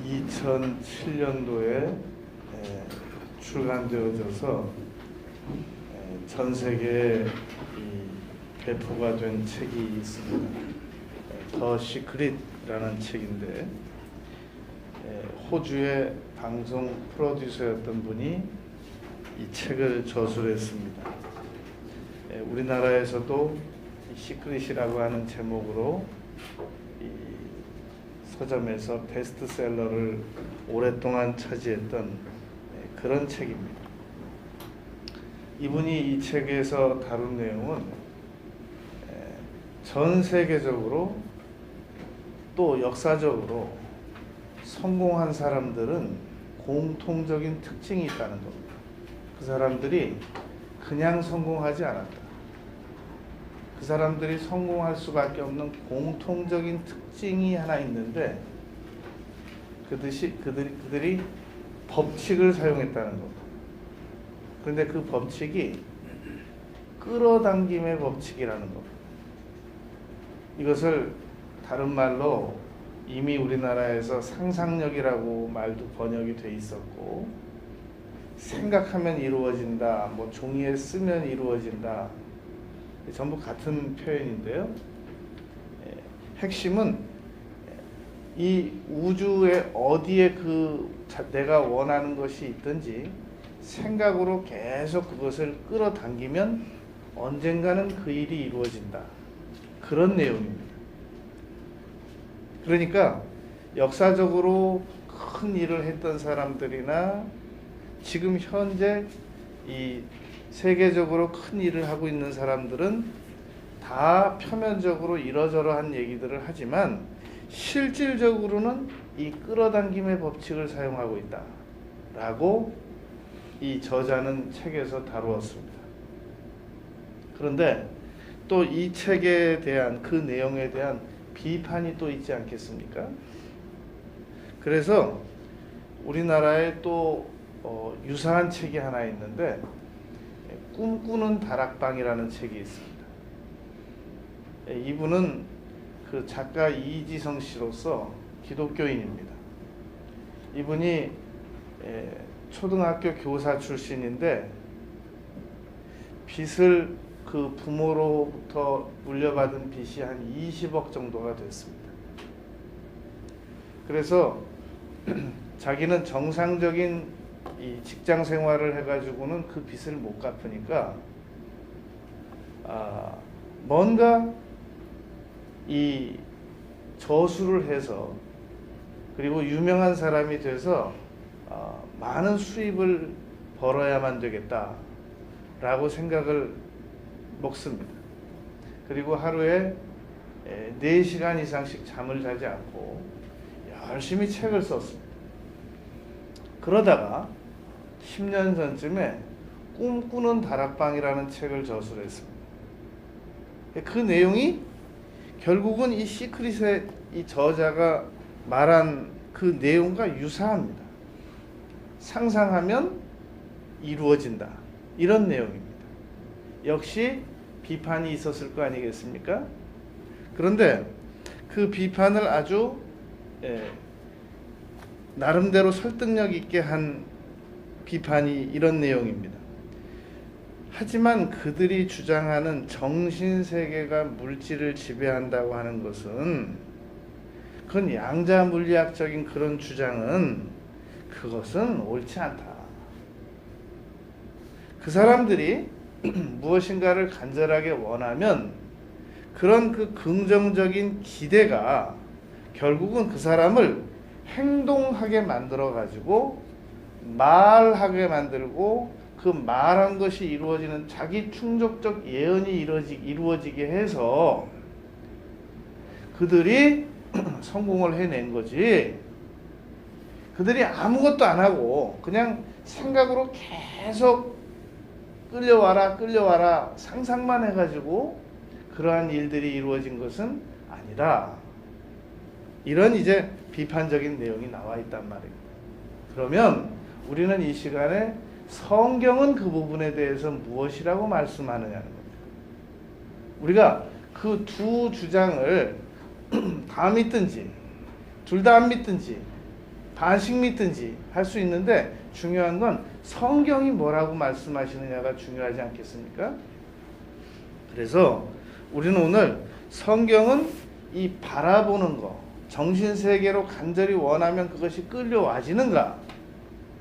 2007년도에 출간되어져서 전 세계에 배포가 된 책이 있습니다. 더 시크릿이라는 책인데, 호주의 방송 프로듀서였던 분이 이 책을 저술했습니다. 우리나라에서도 시크릿이라고 하는 제목으로 이 서점에서 베스트셀러를 오랫동안 차지했던 그런 책입니다. 이분이 이 책에서 다룬 내용은 전 세계적으로 또 역사적으로 성공한 사람들은 공통적인 특징이 있다는 겁니다. 그 사람들이 그냥 성공하지 않았다. 그 사람들이 성공할 수밖에 없는 공통적인 특징이 하나 있는데, 그들이 법칙을 사용했다는 겁니다. 그런데 그 법칙이 끌어당김의 법칙이라는 겁니다. 이것을 다른 말로 이미 우리나라에서 상상력이라고 말도 번역이 돼 있었고, 생각하면 이루어진다, 뭐 종이에 쓰면 이루어진다, 전부 같은 표현인데요. 핵심은 이 우주의 어디에 내가 원하는 것이 있든지 생각으로 계속 그것을 끌어당기면 언젠가는 그 일이 이루어진다, 그런 내용입니다. 그러니까 역사적으로 큰 일을 했던 사람들이나 지금 현재 이 세계적으로 큰 일을 하고 있는 사람들은 다 표면적으로 이러저러한 얘기들을 하지만 실질적으로는 이 끌어당김의 법칙을 사용하고 있다 라고 이 저자는 책에서 다루었습니다. 그런데 또 이 책에 대한, 그 내용에 대한 비판이 또 있지 않겠습니까? 그래서 우리나라에 또 유사한 책이 하나 있는데, 꿈꾸는 다락방이라는 책이 있습니다. 이분은 그 작가 이지성 씨로서 기독교인입니다. 이분이 초등학교 교사 출신인데 빚을 그 부모로부터 물려받은 빚이 한 20억 정도가 됐습니다. 그래서 자기는 정상적인 이 직장 생활을 해가지고는 그 빚을 못 갚으니까 뭔가 이 저술을 해서, 그리고 유명한 사람이 돼서 많은 수입을 벌어야만 되겠다라고 생각을 먹습니다. 그리고 하루에 4시간 이상씩 잠을 자지 않고 열심히 책을 썼습니다. 그러다가 10년 전쯤에 꿈꾸는 다락방이라는 책을 저술했습니다. 그 내용이 결국은 이 시크릿의 이 저자가 말한 그 내용과 유사합니다. 상상하면 이루어진다, 이런 내용입니다. 역시 비판이 있었을 거 아니겠습니까? 그런데 그 비판을 아주 나름대로 설득력 있게 한 비판이 이런 내용입니다. 하지만 그들이 주장하는 정신세계가 물질을 지배한다고 하는 것은, 그건 양자 물리학적인 그런 주장은, 그것은 옳지 않다. 그 사람들이 무엇인가를 간절하게 원하면 그런 그 긍정적인 기대가 결국은 그 사람을 행동하게 만들어 가지고 말하게 만들고, 그 말한 것이 이루어지는 자기 충족적 예언이 이루어지게 해서 그들이 성공을 해낸 거지, 그들이 아무것도 안 하고 그냥 생각으로 계속 끌려와라 상상만 해가지고 그러한 일들이 이루어진 것은 아니라, 이런 이제 비판적인 내용이 나와 있단 말입니다. 그러면 우리는 이 시간에 성경은 그 부분에 대해서 무엇이라고 말씀하느냐는 겁니다. 우리가 그 두 주장을 다 믿든지 둘 다 안 믿든지 반씩 믿든지 할 수 있는데 중요한 건 성경이 뭐라고 말씀하시느냐가 중요하지 않겠습니까? 그래서 우리는 오늘 성경은 이 바라보는 거, 정신세계로 간절히 원하면 그것이 끌려와지는가?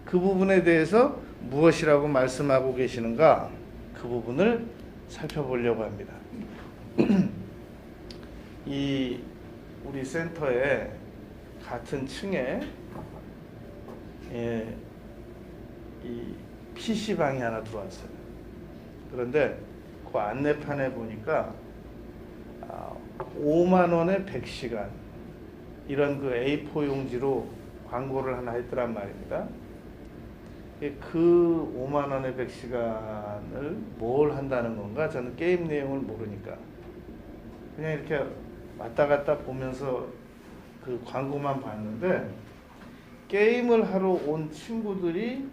그 부분에 대해서 무엇이라고 말씀하고 계시는가? 그 부분을 살펴보려고 합니다. 이 우리 센터에 같은 층에 이 PC방이 하나 들어왔어요. 그런데 그 안내판에 보니까 5만 원에 100시간 이런 그 A4 용지로 광고를 하나 했더란 말입니다. 그 5만 원에 100시간을 뭘 한다는 건가? 저는 게임 내용을 모르니까 그냥 이렇게 왔다 갔다 보면서 그 광고만 봤는데 게임을 하러 온 친구들이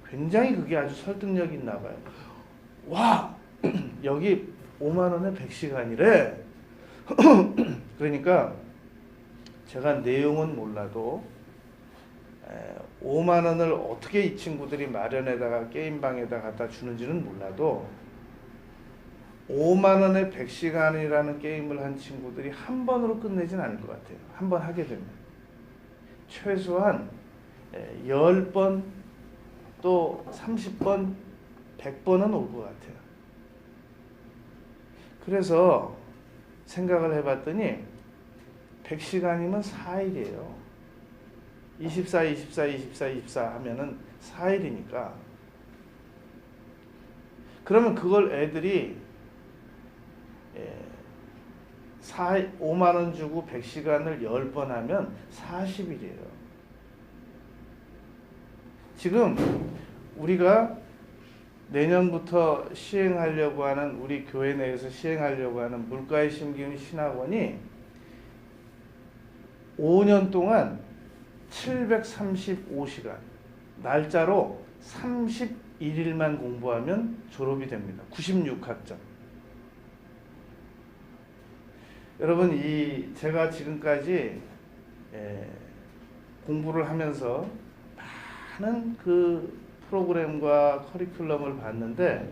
굉장히 그게 아주 설득력이 있나 봐요. 와! 여기 5만 원에 100시간이래. 그러니까 제가 내용은 몰라도 5만 원을 어떻게 이 친구들이 마련에다가 게임방에다 갖다 주는지는 몰라도 5만 원에 100시간이라는 게임을 한 친구들이 한 번으로 끝내진 않을 것 같아요. 한 번 하게 되면 최소한 10번 또 30번 100번은 올 것 같아요. 그래서 생각을 해봤더니 100시간이면 4일이에요. 24, 24, 24, 24 하면은 4일이니까. 그러면 그걸 애들이 5만 원 주고 100시간을 10번 하면 40일이에요. 지금 우리가 내년부터 시행하려고 하는 우리 교회 내에서 시행하려고 하는 물가에 심기운 신학원이 5년 동안 735시간 날짜로 31일만 공부하면 졸업이 됩니다. 96학점. 여러분 제가 지금까지 공부를 하면서 많은 그 프로그램과 커리큘럼을 봤는데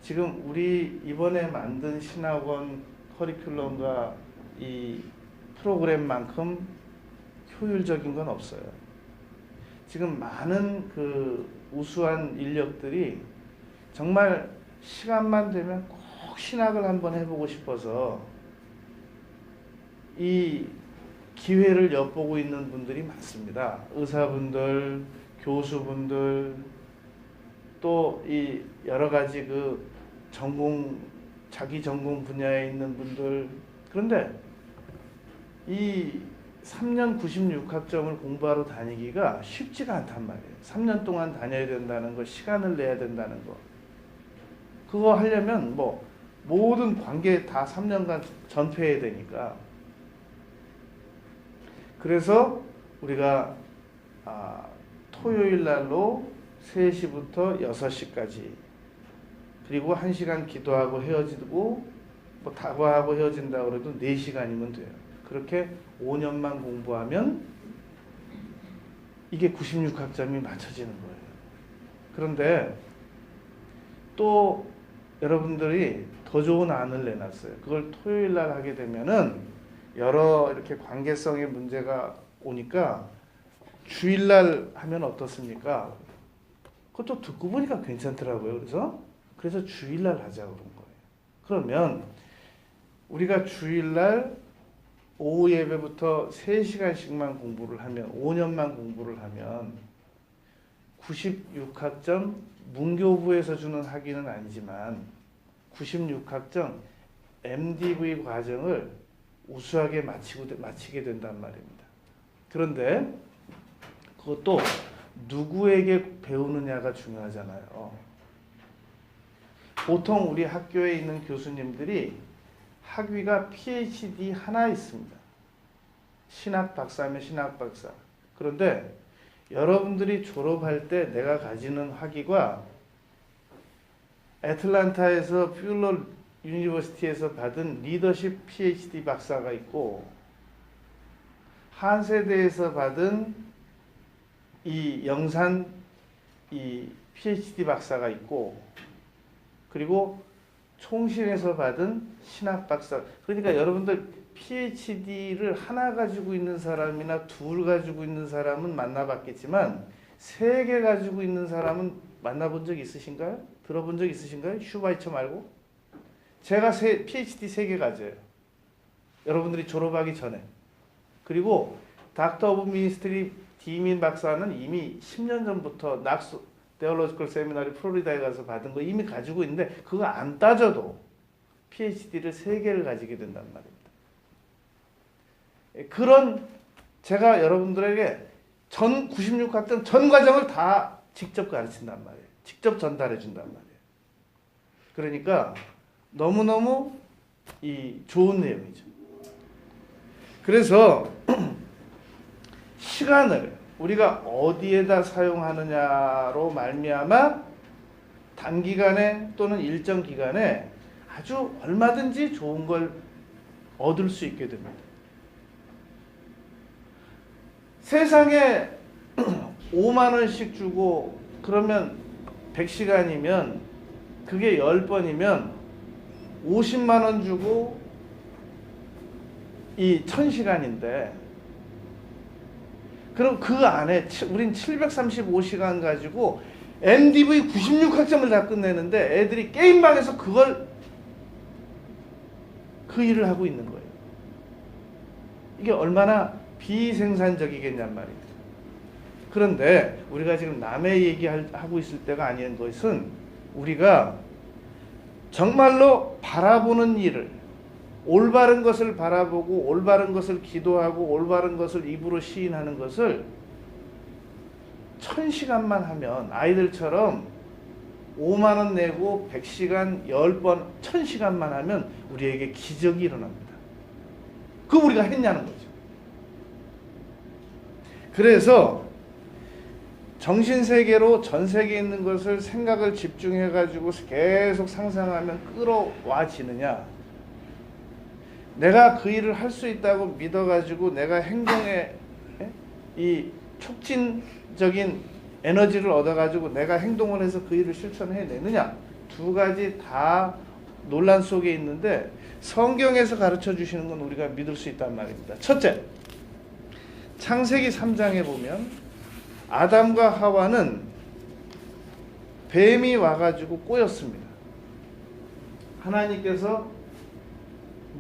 지금 우리 이번에 만든 신학원 커리큘럼과 이 프로그램만큼 효율적인 건 없어요. 지금 많은 그 우수한 인력들이 정말 시간만 되면 꼭 신학을 한번 해보고 싶어서 이 기회를 엿보고 있는 분들이 많습니다. 의사분들, 교수분들, 또 이 여러 가지 그 자기 전공 분야에 있는 분들. 그런데 이 3년 96학점을 공부하러 다니기가 쉽지가 않단 말이에요. 3년 동안 다녀야 된다는 거, 시간을 내야 된다는 거. 그거 하려면 뭐 모든 관계 다 3년간 전폐해야 되니까. 그래서 우리가 토요일 날로 3시부터 6시까지 그리고 1시간 기도하고 헤어지고 뭐 다과하고 헤어진다고 해도 4시간이면 돼요. 그렇게 5년만 공부하면 이게 96학점이 맞춰지는 거예요. 그런데 또 여러분들이 더 좋은 안을 내놨어요. 그걸 토요일 날 하게 되면은 여러 이렇게 관계성의 문제가 오니까 주일날 하면 어떻습니까? 그것도 듣고 보니까 괜찮더라고요. 그래서 주일날 하자고 그런 거예요. 그러면 우리가 주일날 오후 예배부터 3시간씩만 공부를 하면 5년만 공부를 하면 96학점 문교부에서 주는 학위는 아니지만 96학점 MDV 과정을 우수하게 마치게 된단 말입니다. 그런데 그것도 누구에게 배우느냐가 중요하잖아요. 보통 우리 학교에 있는 교수님들이 학위가 PhD 하나 있습니다. 신학 박사면 신학 박사. 그런데 여러분들이 졸업할 때 내가 가지는 학위가 애틀란타에서 퓨러 유니버시티에서 받은 리더십 PhD 박사가 있고 한세대에서 받은 이 영산 이 PhD 박사가 있고, 그리고 총신에서 받은 신학 박사. 그러니까 여러분들 PhD를 하나 가지고 있는 사람이나 둘 가지고 있는 사람은 만나봤겠지만 3개 가지고 있는 사람은 만나본 적 있으신가요? 들어본 적 있으신가요? 슈바이처 말고? 제가 PhD 3개 가져요. 여러분들이 졸업하기 전에. 그리고 닥터 오브 미니스트리 디민 박사는 이미 10년 전부터 낙스 테올로지컬 세미나리 플로리다에 가서 받은 거 이미 가지고 있는데, 그거 안 따져도 PhD를 3개를 가지게 된단 말입니다. 그런 제가 여러분들에게 전 96학점 전 과정을 다 직접 가르친단 말이에요. 직접 전달해 준단 말이에요. 그러니까 너무너무 이 좋은 내용이죠. 그래서 시간을 우리가 어디에다 사용하느냐로 말미암아 단기간에 또는 일정 기간에 아주 얼마든지 좋은 걸 얻을 수 있게 됩니다. 세상에 5만 원씩 주고 그러면 100시간이면 그게 10번이면 50만 원 주고 이 1000시간인데, 그럼 그 안에 우린 735시간 가지고 NDV 96학점을 다 끝내는데 애들이 게임방에서 그 일을 하고 있는 거예요. 이게 얼마나 비생산적이겠냔 말입니다. 그런데 우리가 지금 남의 얘기하고 있을 때가 아닌 것은, 우리가 정말로 바라보는 일을, 올바른 것을 바라보고 올바른 것을 기도하고 올바른 것을 입으로 시인하는 것을 1000시간만 하면, 아이들처럼 5만 원 내고 100시간 10번 1000시간만 하면 우리에게 기적이 일어납니다. 그거 우리가 했냐는 거죠. 그래서 정신세계로 전 세계에 있는 것을 생각을 집중해 가지고 계속 상상하면 끌어와지느냐, 내가 그 일을 할 수 있다고 믿어 가지고 내가 행동에 이 촉진적인 에너지를 얻어 가지고 내가 행동을 해서 그 일을 실천해내느냐, 두 가지 다 논란 속에 있는데 성경에서 가르쳐 주시는 건 우리가 믿을 수 있단 말입니다. 첫째, 창세기 3장에 보면 아담과 하와는 뱀이 와가지고 꼬였습니다. 하나님께서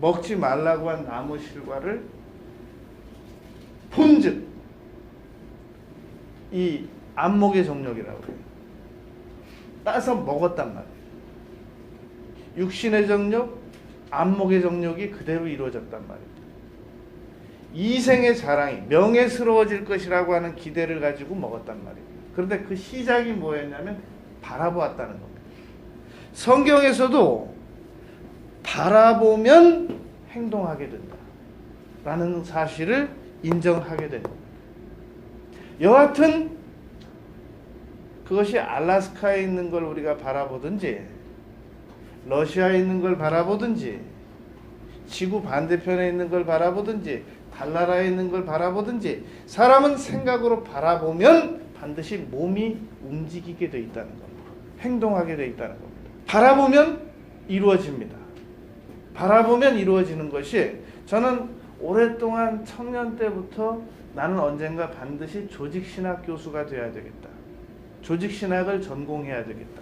먹지 말라고 한 나무 실과를 본즉, 이 안목의 정욕이라고 해요. 따서 먹었단 말이에요. 육신의 정욕, 안목의 정욕이 그대로 이루어졌단 말입니다. 이생의 자랑이 명예스러워질 것이라고 하는 기대를 가지고 먹었단 말입니다. 그런데 그 시작이 뭐였냐면 바라보았다는 겁니다. 성경에서도 바라보면 행동하게 된다 라는 사실을 인정하게 됩니다. 여하튼 그것이 알래스카에 있는 걸 우리가 바라보든지, 러시아에 있는 걸 바라보든지, 지구 반대편에 있는 걸 바라보든지, 달나라에 있는 걸 바라보든지, 사람은 생각으로 바라보면 반드시 몸이 움직이게 돼 있다는 겁니다. 행동하게 돼 있다는 겁니다. 바라보면 이루어집니다. 바라보면 이루어지는 것이, 저는 오랫동안 청년 때부터 나는 언젠가 반드시 조직신학 교수가 돼야 되겠다, 조직신학을 전공해야 되겠다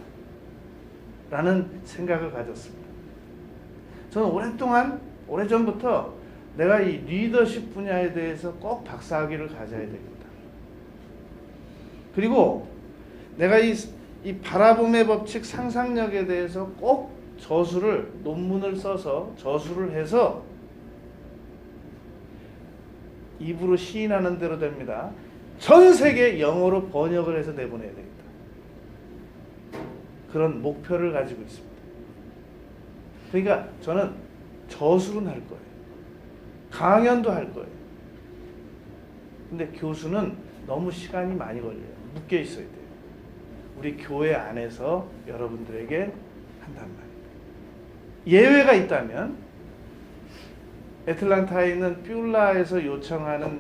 라는 생각을 가졌습니다. 저는 오래전부터 내가 이 리더십 분야에 대해서 꼭 박사학위를 가져야 되겠다, 그리고 내가 이 바라봄의 법칙, 상상력에 대해서 꼭 논문을 써서 저술을 해서 입으로 시인하는 대로 됩니다. 전 세계 영어로 번역을 해서 내보내야 되겠다, 그런 목표를 가지고 있습니다. 그러니까 저는 저술은 할 거예요. 강연도 할 거예요. 근데 교수는 너무 시간이 많이 걸려요. 묶여 있어야 돼요. 우리 교회 안에서 여러분들에게 한단 말이에요. 예외가 있다면 애틀란타에 있는 뷸라에서 요청하는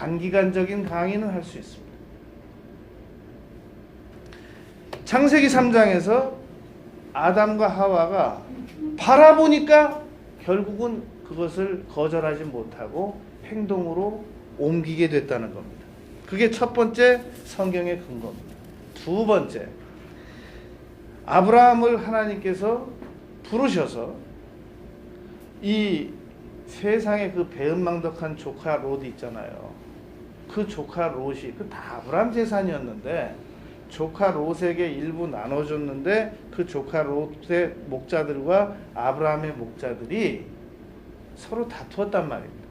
단기간적인 강의는 할 수 있습니다. 창세기 3장에서 아담과 하와가 바라보니까 결국은 그것을 거절하지 못하고 행동으로 옮기게 됐다는 겁니다. 그게 첫 번째 성경의 근거입니다. 두 번째, 아브라함을 하나님께서 부르셔서 이 세상에 그 배은망덕한 조카 롯이 있잖아요. 그 조카 롯이 그 다 아브라함 재산이었는데 조카 롯에게 일부 나눠줬는데 그 조카 롯의 목자들과 아브라함의 목자들이 서로 다투었단 말입니다.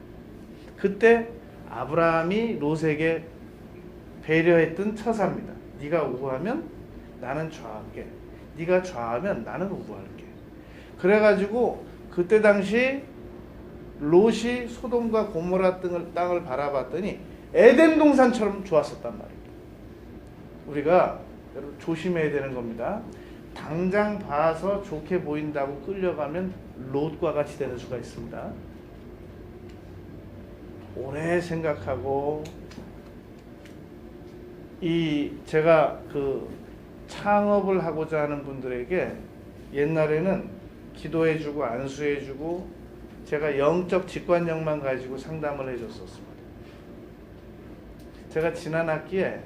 그때 아브라함이 롯에게 배려했던 처사입니다. 네가 우하면 나는 좌할게. 네가 좌하면 나는 우할게. 그래가지고 그때 당시 롯이 소돔과 고모라 땅을 바라봤더니 에덴 동산처럼 좋았었단 말입니다. 우리가 여러분 조심해야 되는 겁니다. 당장 봐서 좋게 보인다고 끌려가면 롯과 같이 되는 수가 있습니다. 오래 생각하고 제가 그 창업을 하고자 하는 분들에게 옛날에는 기도해주고 안수해주고 제가 영적 직관력만 가지고 상담을 해줬었습니다. 제가 지난 학기에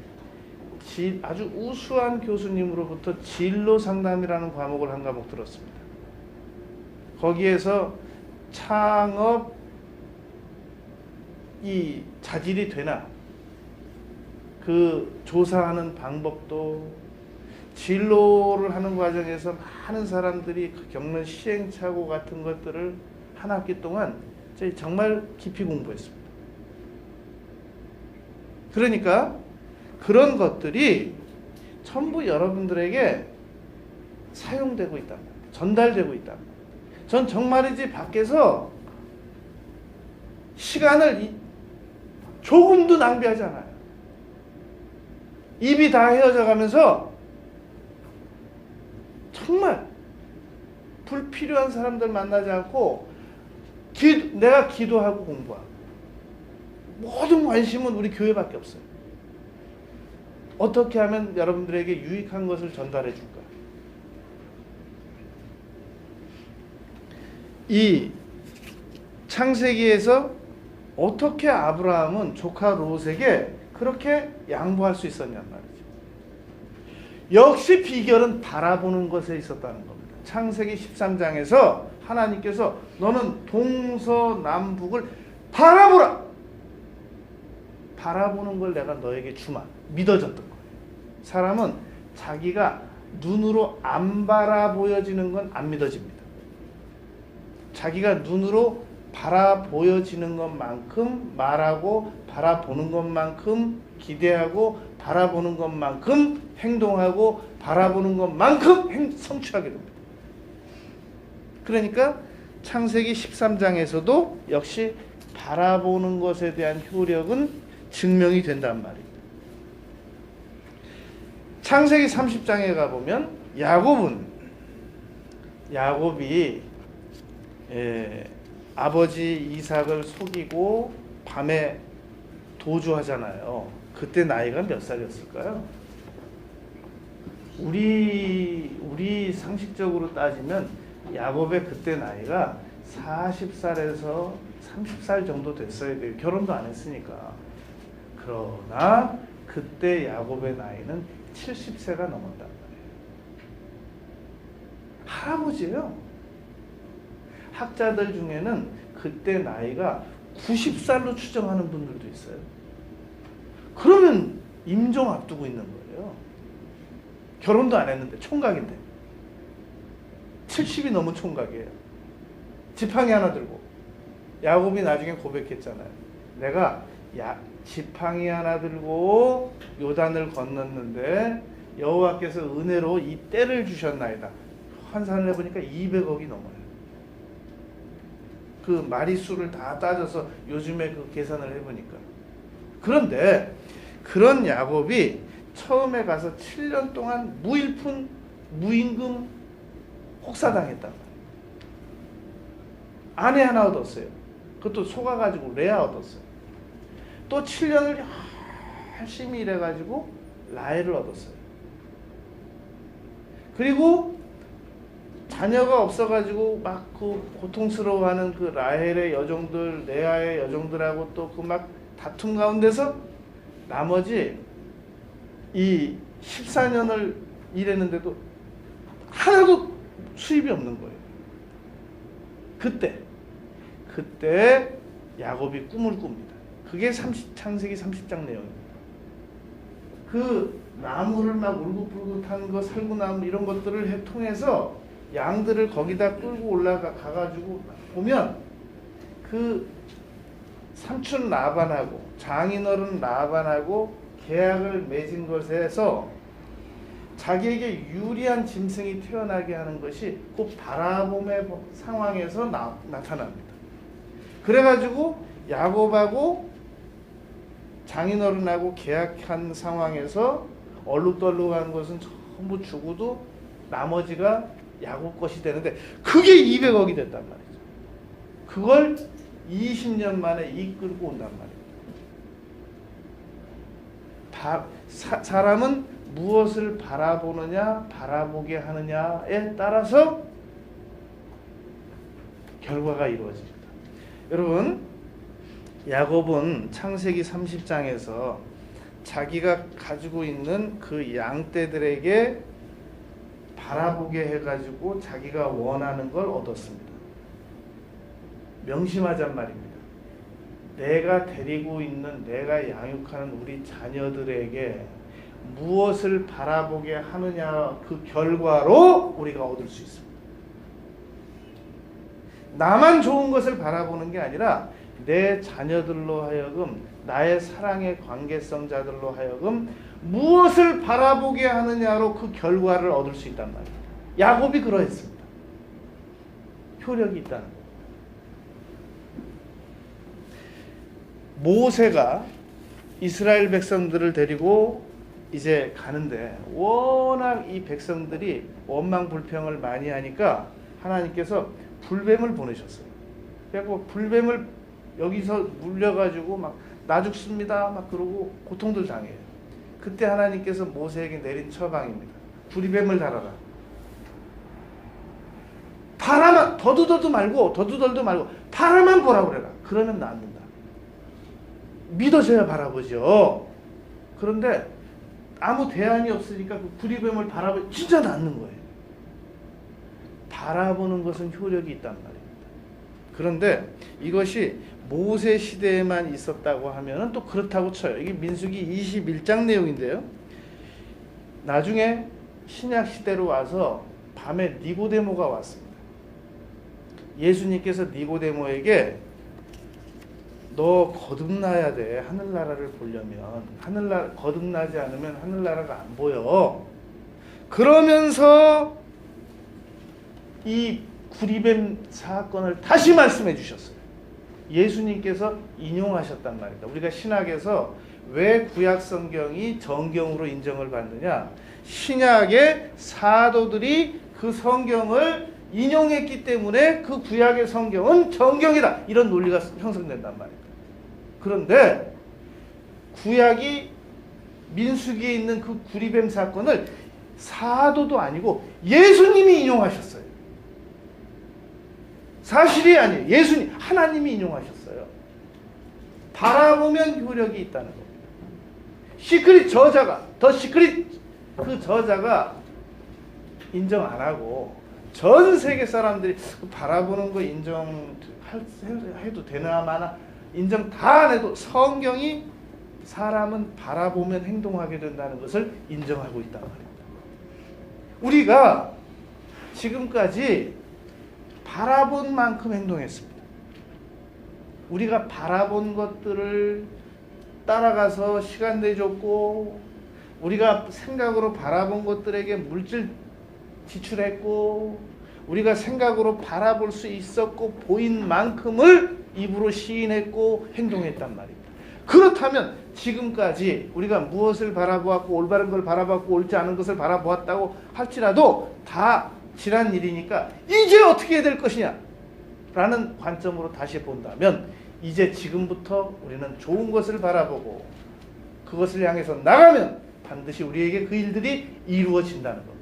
아주 우수한 교수님으로부터 진로 상담이라는 과목을 한 과목 들었습니다. 거기에서 창업 이 자질이 되나 그 조사하는 방법도 진로를 하는 과정에서 많은 사람들이 겪는 시행착오 같은 것들을 한 학기 동안 정말 깊이 공부했습니다. 그러니까 그런 것들이 전부 여러분들에게 사용되고 있단 말이에요. 전달되고 있단 말이에요. 전 정말이지 밖에서 시간을 조금도 낭비하지 않아요. 입이 다 헤어져 가면서 정말 불필요한 사람들 만나지 않고 내가 기도하고 공부하고 모든 관심은 우리 교회밖에 없어요. 어떻게 하면 여러분들에게 유익한 것을 전달해 줄까? 이 창세기에서 어떻게 아브라함은 조카 롯에게 그렇게 양보할 수 있었냔 말이죠. 역시 비결은 바라보는 것에 있었다는 겁니다. 창세기 13장에서 하나님께서 너는 동서남북을 바라보라. 바라보는 걸 내가 너에게 주마. 믿어졌던 거예요. 사람은 자기가 눈으로 안 바라보여지는 건 안 믿어집니다. 자기가 눈으로 바라보여지는 것만큼 말하고 바라보는 것만큼 기대하고 바라보는 것만큼 행동하고 바라보는 것만큼 성취하게 됩니다. 그러니까 창세기 13장에서도 역시 바라보는 것에 대한 효력은 증명이 된단 말입니다. 창세기 30장에 가보면 야곱이 아버지 이삭을 속이고 밤에 도주하잖아요. 그때 나이가 몇 살이었을까요? 우리 상식적으로 따지면 야곱의 그때 나이가 40살에서 30살 정도 됐어야 돼요. 결혼도 안 했으니까. 그러나 그때 야곱의 나이는 70세가 넘었단 말이에요. 할아버지예요. 학자들 중에는 그때 나이가 90살로 추정하는 분들도 있어요. 그러면 임종 앞두고 있는 거예요. 결혼도 안 했는데 총각인데 70이 넘은 총각이에요. 지팡이 하나 들고. 야곱이 나중에 고백했잖아요. 내가 지팡이 하나 들고 요단을 건넜는데 여호와께서 은혜로 이 때를 주셨나이다. 환산을 해보니까 200억이 넘어요. 그 마리수를 다 따져서 요즘에 그 계산을 해보니까. 그런데 그런 야곱이 처음에 가서 7년 동안 무일푼 무임금 혹사당했단 말이에요. 아내 하나 얻었어요. 그것도 속아가지고 레아 얻었어요. 또 7년을 열심히 일해가지고 라헬을 얻었어요. 그리고 자녀가 없어가지고 막 그 고통스러워하는 그 라헬의 여종들, 레아의 여종들하고 또 그 막 다툼 가운데서 나머지 이 14년을 일했는데도 하나도 수입이 없는 거예요. 그때 야곱이 꿈을 꿉니다. 그게 창세기 30장 내용입니다. 그 나무를 막 울긋불긋한 거, 살구나무 이런 것들을 통해서 양들을 거기다 끌고 올라가가지고 보면 그 삼촌 라반하고 장인어른 라반하고 계약을 맺은 것에서 자기에게 유리한 짐승이 태어나게 하는 것이 그 바라봄의 상황에서 나타납니다. 그래가지고 야곱하고 장인어른하고 계약한 상황에서 얼룩덜룩한 것은 전부 주고도 나머지가 야곱 것이 되는데 그게 200억이 됐단 말이죠. 그걸 20년 만에 이끌고 온단 말입니다. 사람은 무엇을 바라보느냐, 바라보게 하느냐에 따라서 결과가 이루어집니다. 여러분, 야곱은 창세기 30장에서 자기가 가지고 있는 그 양떼들에게 바라보게 해가지고 자기가 원하는 걸 얻었습니다. 명심하잔 말입니다. 내가 데리고 있는, 내가 양육하는 우리 자녀들에게 무엇을 바라보게 하느냐, 그 결과로 우리가 얻을 수 있습니다. 나만 좋은 것을 바라보는 게 아니라 내 자녀들로 하여금, 나의 사랑의 관계성자들로 하여금 무엇을 바라보게 하느냐로 그 결과를 얻을 수 있단 말이에요. 야곱이 그러했습니다. 효력이 있다는 거예요. 모세가 이스라엘 백성들을 데리고 이제 가는데 워낙 이 백성들이 원망불평을 많이 하니까 하나님께서 불뱀을 보내셨어요. 그래서 불뱀을 여기서 물려가지고 막 나 죽습니다 막 그러고 고통들 당해요. 그때 하나님께서 모세에게 내린 처방입니다. 구리뱀을 달아라. 바라만 더두덜도 말고 바라만 보라 그래라. 그러면 낫는다. 믿어져야 바라보죠. 그런데 아무 대안이 없으니까 그 구리뱀을 바라보면 진짜 낫는 거예요. 바라보는 것은 효력이 있단 말입니다. 그런데 이것이 모세 시대에만 있었다고 하면 또 그렇다고 쳐요. 이게 민수기 21장 내용인데요. 나중에 신약 시대로 와서 밤에 니고데모가 왔습니다. 예수님께서 니고데모에게 너 거듭나야 돼. 하늘나라를 보려면. 거듭나지 않으면 하늘나라가 안 보여. 그러면서 이 구리뱀 사건을 다시 말씀해 주셨어요. 예수님께서 인용하셨단 말입니다. 우리가 신학에서 왜 구약 성경이 정경으로 인정을 받느냐? 신약의 사도들이 그 성경을 인용했기 때문에 그 구약의 성경은 정경이다. 이런 논리가 형성된단 말입니다. 그런데 구약이 민수기에 있는 그 구리뱀 사건을 사도도 아니고 예수님이 인용하셨어요. 사실이 아니에요. 예수님, 하나님이 인용하셨어요. 바라보면 효력이 있다는 겁니다. 시크릿 저자가, 그 저자가 인정 안 하고 전 세계 사람들이 바라보는 거 인정해도 되나 마나 인정 다 안 해도 성경이 사람은 바라보면 행동하게 된다는 것을 인정하고 있단 말입니다. 우리가 지금까지 바라본 만큼 행동했습니다. 우리가 바라본 것들을 따라가서 시간 내줬고, 우리가 생각으로 바라본 것들에게 물질 지출했고, 우리가 생각으로 바라볼 수 있었고 보인 만큼을 입으로 시인했고 행동했단 말입니다. 그렇다면 지금까지 우리가 무엇을 바라보았고 올바른 걸 바라봤고 옳지 않은 것을 바라보았다고 할지라도 다 지난 일이니까 이제 어떻게 해야 될 것이냐 라는 관점으로 다시 본다면 이제 지금부터 우리는 좋은 것을 바라보고 그것을 향해서 나가면 반드시 우리에게 그 일들이 이루어진다는 겁니다.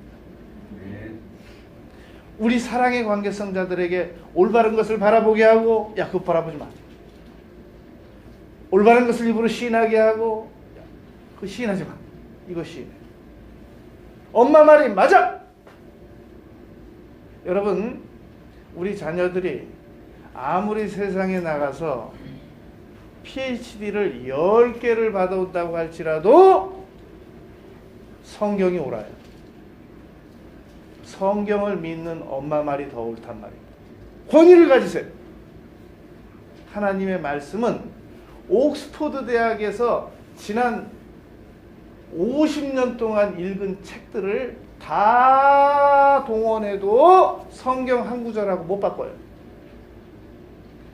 우리 사랑의 관계성자들에게 올바른 것을 바라보게 하고 야 그거 바라보지 마. 올바른 것을 입으로 시인하게 하고 그거 시인하지 마. 이거 시인해. 엄마 말이 맞아. 여러분 우리 자녀들이 아무리 세상에 나가서 PhD를 10개를 받아온다고 할지라도 성경이 옳아요. 성경을 믿는 엄마 말이 더 옳단 말입니다. 권위를 가지세요. 하나님의 말씀은 옥스퍼드 대학에서 지난 50년 동안 읽은 책들을 다 동원해도 성경 한 구절하고 못 바꿔요.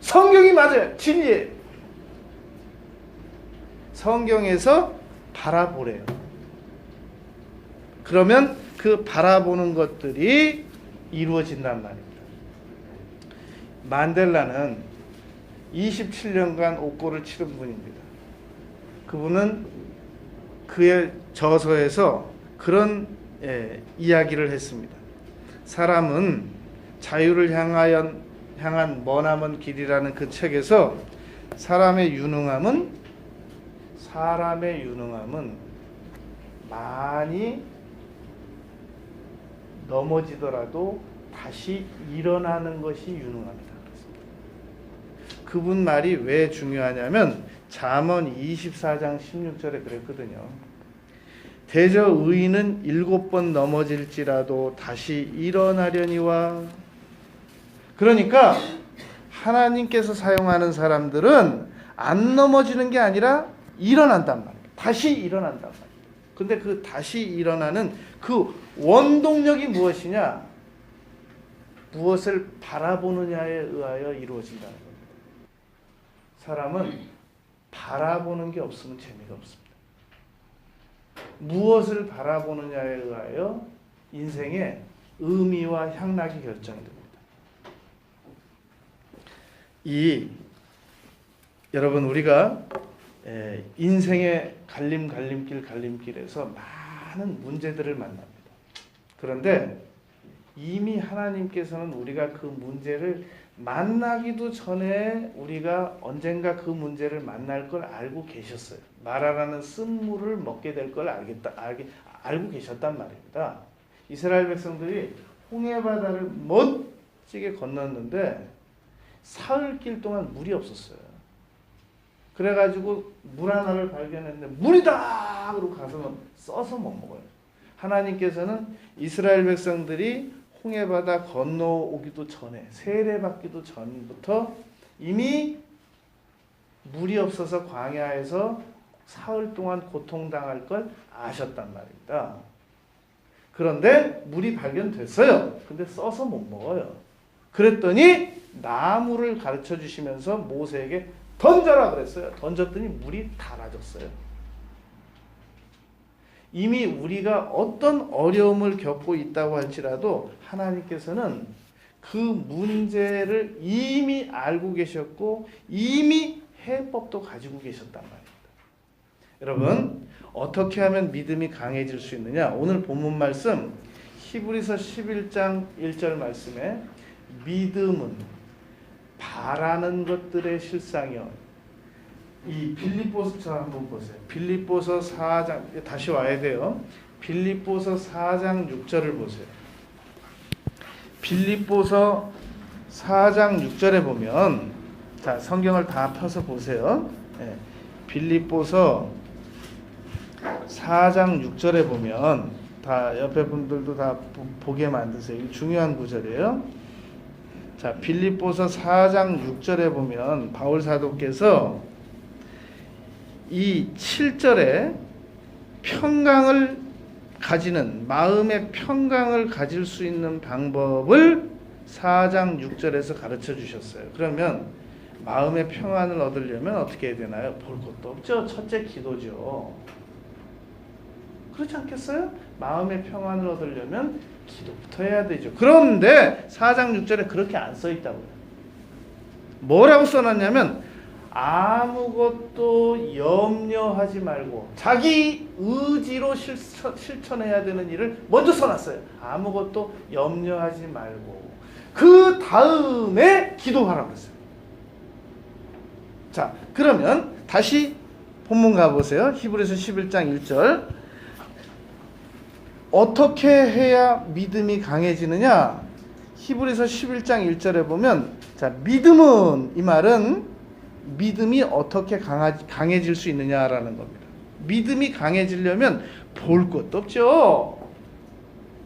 성경이 맞아요. 진리예요. 성경에서 바라보래요. 그러면 그 바라보는 것들이 이루어진단 말입니다. 만델라는 27년간 옥고를 치른 분입니다. 그분은 그의 저서에서 그런 이야기를 했습니다. 사람은 자유를 향한 머나먼 길이라는 그 책에서 사람의 유능함은 많이 넘어지더라도 다시 일어나는 것이 유능합니다. 그분 말이 왜 중요하냐면 잠언 24장 16절에 그랬거든요. 대저 의인은 7번 넘어질지라도 다시 일어나려니와. 그러니까 하나님께서 사용하는 사람들은 안 넘어지는 게 아니라 일어난단 말이에요. 다시 일어난단 말이에요. 근데 그 다시 일어나는 그 원동력이 무엇이냐? 무엇을 바라보느냐에 의하여 이루어진다는 겁니다. 사람은 바라보는 게 없으면 재미가 없습니다. 무엇을 바라보느냐에 의하여 인생의 의미와 향락이 결정됩니다. 여러분 우리가 인생의 갈림길에서 많은 문제들을 만납니다. 그런데 이미 하나님께서는 우리가 그 문제를 만나기도 전에 우리가 언젠가 그 문제를 만날 걸 알고 계셨어요. 마라라는 쓴물을 먹게 될 걸 알고 계셨단 말입니다. 이스라엘 백성들이 홍해 바다를 멋지게 건넜는데 사흘길 동안 물이 없었어요. 그래가지고 물 하나를 발견했는데 물이다! 그러고 가서 써서 못 먹어요. 하나님께서는 이스라엘 백성들이 홍해바다 건너오기도 전에 세례받기도 전부터 이미 물이 없어서 광야에서 사흘 동안 고통당할 걸 아셨단 말입니다. 그런데 물이 발견됐어요. 근데 써서 못 먹어요. 그랬더니 나무를 가르쳐 주시면서 모세에게 던져라 그랬어요. 던졌더니 물이 달아졌어요. 이미 우리가 어떤 어려움을 겪고 있다고 할지라도 하나님께서는 그 문제를 이미 알고 계셨고 이미 해법도 가지고 계셨단 말입니다. 여러분 어떻게 하면 믿음이 강해질 수 있느냐? 오늘 본문 말씀 히브리서 11장 1절 말씀에 믿음은 바라는 것들의 실상이요. 이 빌립보서 한번 보세요. 빌립보서 4장 다시 와야 돼요. 빌립보서 4장 6절을 보세요. 빌립보서 4장 6절에 보면 자 성경을 다 펴서 보세요. 빌립보서 4장 6절에 보면 다 옆에 분들도 다 보게 만드세요. 이거 중요한 구절이에요. 자 빌립보서 4장 6절에 보면 바울 사도께서 이 7절에 평강을 가지는 마음의 평강을 가질 수 있는 방법을 4장 6절에서 가르쳐 주셨어요. 그러면 마음의 평안을 얻으려면 어떻게 해야 되나요? 볼 것도 없죠. 첫째 기도죠. 그렇지 않겠어요? 마음의 평안을 얻으려면 기도부터 해야 되죠. 그런데 4장 6절에 그렇게 안 써 있다고요. 뭐라고 써놨냐면 아무것도 염려하지 말고 자기 의지로 실천해야 되는 일을 먼저 써놨어요. 아무것도 염려하지 말고 그 다음에 기도하라고 했어요. 자, 그러면 다시 본문 가보세요. 히브리서 11장 1절. 어떻게 해야 믿음이 강해지느냐? 히브리서 11장 1절에 보면, 자, 믿음은, 이 말은 믿음이 어떻게 강해질 수 있느냐라는 겁니다. 믿음이 강해지려면 볼 것도 없죠.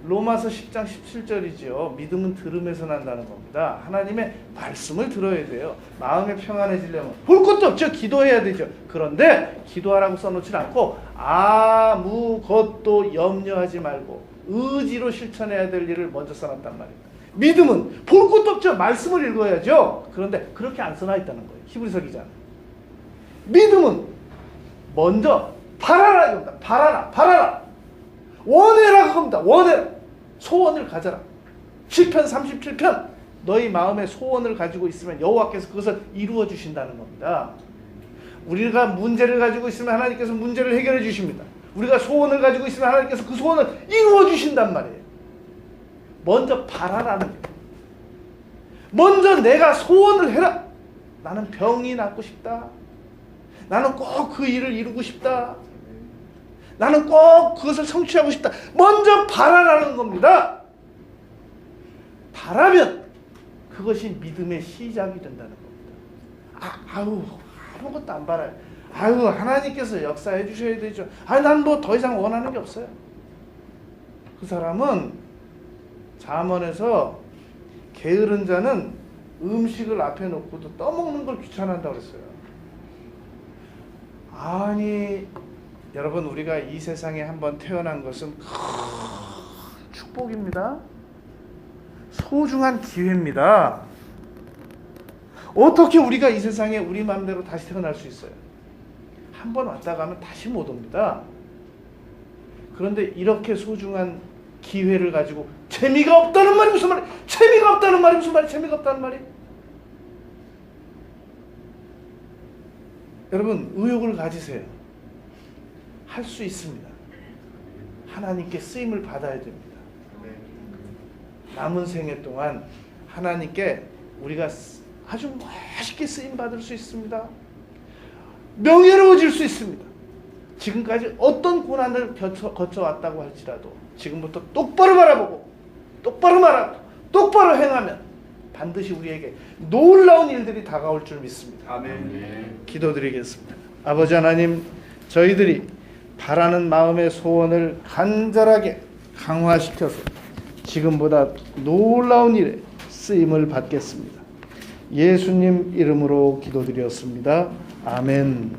로마서 10장 17절이죠. 믿음은 들음에서 난다는 겁니다. 하나님의 말씀을 들어야 돼요. 마음이 평안해지려면 볼 것도 없죠. 기도해야 되죠. 그런데 기도하라고 써놓지 않고 아무것도 염려하지 말고 의지로 실천해야 될 일을 먼저 써놨단 말입니다. 믿음은 볼 것도 없죠. 말씀을 읽어야죠. 그런데 그렇게 안 써놔 있다는 거예요. 히브리서 기자는. 믿음은 먼저 바라라 이겁니다. 바라라. 원해라 그겁니다. 원해라. 소원을 가져라. 시편 37편 너희 마음에 소원을 가지고 있으면 여호와께서 그것을 이루어 주신다는 겁니다. 우리가 문제를 가지고 있으면 하나님께서 문제를 해결해 주십니다. 우리가 소원을 가지고 있으면 하나님께서 그 소원을 이루어 주신단 말이에요. 먼저 바라라는 거예요. 먼저 내가 소원을 해라. 나는 병이 낫고 싶다. 나는 꼭 그 일을 이루고 싶다. 나는 꼭 그것을 성취하고 싶다. 먼저 바라라는 겁니다. 바라면 그것이 믿음의 시작이 된다는 겁니다. 아무것도 안 바라요. 하나님께서 역사해 주셔야 되죠. 난 뭐 더 이상 원하는 게 없어요. 그 사람은 잠언에서 게으른 자는 음식을 앞에 놓고도 떠먹는 걸 귀찮아한다고 그랬어요. 아니, 여러분, 우리가 이 세상에 한번 태어난 것은 큰 축복입니다. 소중한 기회입니다. 어떻게 우리가 이 세상에 우리 마음대로 다시 태어날 수 있어요? 한번 왔다 가면 다시 못 옵니다. 그런데 이렇게 소중한 기회를 가지고 재미가 없다는 말이 무슨 말이에요? 재미가 없다는 말이 무슨 말이에요? 재미가 없다는 말이? 여러분, 의욕을 가지세요. 할 수 있습니다. 하나님께 쓰임을 받아야 됩니다. 남은 생애 동안 하나님께 우리가 아주 멋있게 쓰임 받을 수 있습니다. 명예로워질 수 있습니다. 지금까지 어떤 고난을 거쳐왔다고 할지라도 지금부터 똑바로 바라보고 똑바로 말하고 똑바로 행하면 반드시 우리에게 놀라운 일들이 다가올 줄 믿습니다. 아멘. 기도드리겠습니다. 아버지 하나님, 저희들이 바라는 마음의 소원을 간절하게 강화시켜서 지금보다 놀라운 일에 쓰임을 받겠습니다. 예수님 이름으로 기도드렸습니다. 아멘.